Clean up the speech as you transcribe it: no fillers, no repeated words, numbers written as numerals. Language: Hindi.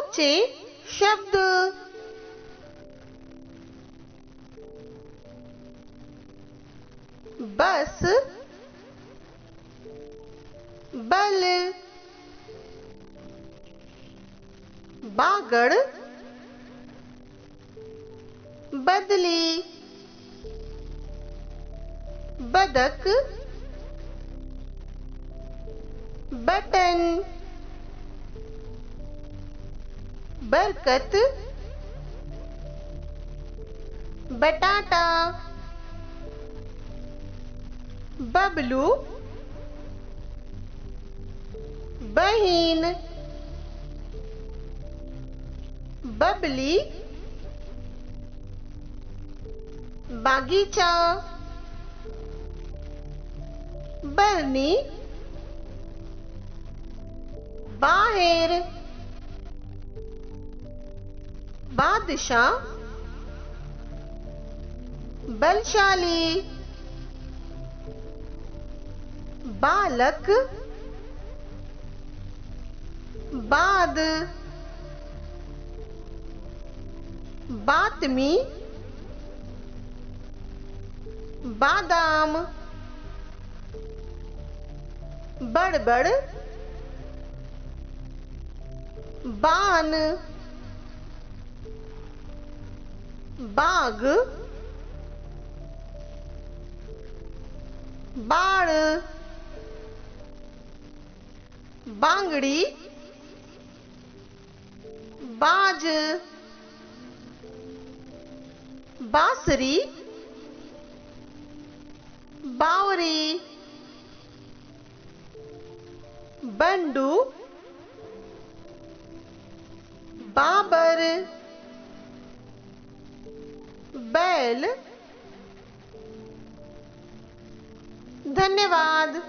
सोचे शब्द। बस, बल, बागड़, बदली, बदक, बटन, बरकत, बटाटा, बबलू, बहीन, बबली, बागीचा, बरनी, बाहर, बादशाह, बलशाली, बालक, बाद, बातमी, बादाम, बड़बड़, बान, बाग, बाड़, बांगड़ी, बाज, बांसुरी, बावरी, बंडू, बाबर, बैल। धन्यवाद।